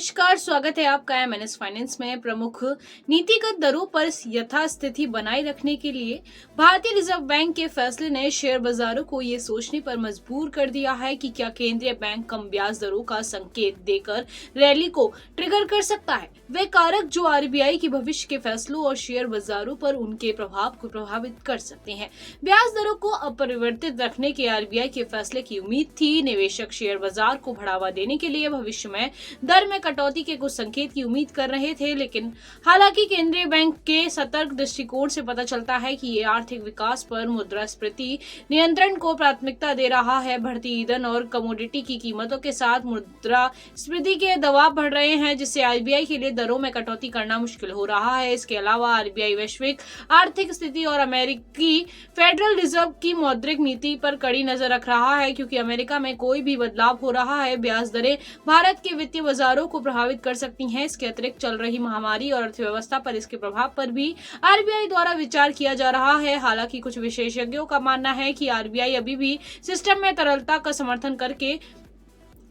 नमस्कार, स्वागत है आपका एमएनएस फाइनेंस में। प्रमुख नीतिगत दरों पर यथास्थिति बनाए रखने के लिए भारतीय रिजर्व बैंक के फैसले ने शेयर बाजारों को ये सोचने पर मजबूर कर दिया है कि क्या केंद्रीय बैंक कम ब्याज दरों का संकेत देकर रैली को ट्रिगर कर सकता है। वे कारक जो आरबीआई के भविष्य के फैसलों और शेयर बाजारों पर उनके प्रभाव को प्रभावित कर सकते हैं। ब्याज दरों को अपरिवर्तित रखने के आरबीआई के फैसले की उम्मीद थी। निवेशक शेयर बाजार को बढ़ावा देने के लिए भविष्य में दर में कटौती के कुछ संकेत की उम्मीद कर रहे थे, लेकिन हालांकि केंद्रीय बैंक के सतर्क दृष्टिकोण से पता चलता है कि ये आर्थिक विकास पर मुद्रास्फीति नियंत्रण को प्राथमिकता दे रहा है। बढ़ती ईंधन और कमोडिटी की कीमतों के साथ मुद्रास्फीति के दबाव बढ़ रहे हैं, जिससे आरबीआई के लिए दरों में कटौती करना मुश्किल हो रहा है। इसके अलावा आरबीआई वैश्विक आर्थिक स्थिति और अमेरिकी फेडरल रिजर्व की मौद्रिक नीति पर कड़ी नजर रख रहा है, क्योंकि अमेरिका में कोई भी बदलाव हो रहा है। ब्याज दरें भारत के वित्तीय बाजारों को प्रभावित कर सकती हैं। इसके अतिरिक्त चल रही महामारी और अर्थव्यवस्था पर इसके प्रभाव पर भी आरबीआई द्वारा विचार किया जा रहा है। हालांकि कुछ विशेषज्ञों का मानना है कि आरबीआई अभी भी सिस्टम में तरलता का समर्थन करके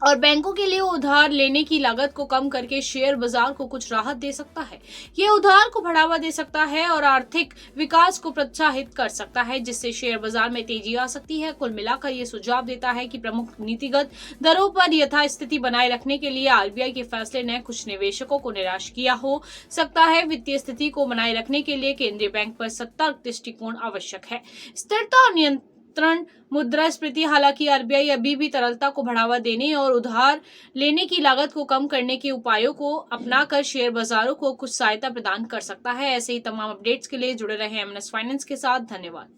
और बैंकों के लिए उधार लेने की लागत को कम करके शेयर बाजार को कुछ राहत दे सकता है। ये उधार को बढ़ावा दे सकता है और आर्थिक विकास को प्रोत्साहित कर सकता है, जिससे शेयर बाजार में तेजी आ सकती है। कुल मिलाकर ये सुझाव देता है कि प्रमुख नीतिगत दरों पर यथास्थिति बनाए रखने के लिए आरबीआई के फैसले ने कुछ निवेशकों को निराश किया हो सकता है। वित्तीय स्थिति को बनाए रखने के लिए केंद्रीय बैंक पर सतर्क दृष्टिकोण आवश्यक है। स्थिरता और नियंत्रण मुद्रास्फीति। हालांकि आरबीआई अभी भी तरलता को बढ़ावा देने और उधार लेने की लागत को कम करने के उपायों को अपनाकर शेयर बाजारों को कुछ सहायता प्रदान कर सकता है। ऐसे ही तमाम अपडेट्स के लिए जुड़े रहें एमएनएस फाइनेंस के साथ। धन्यवाद।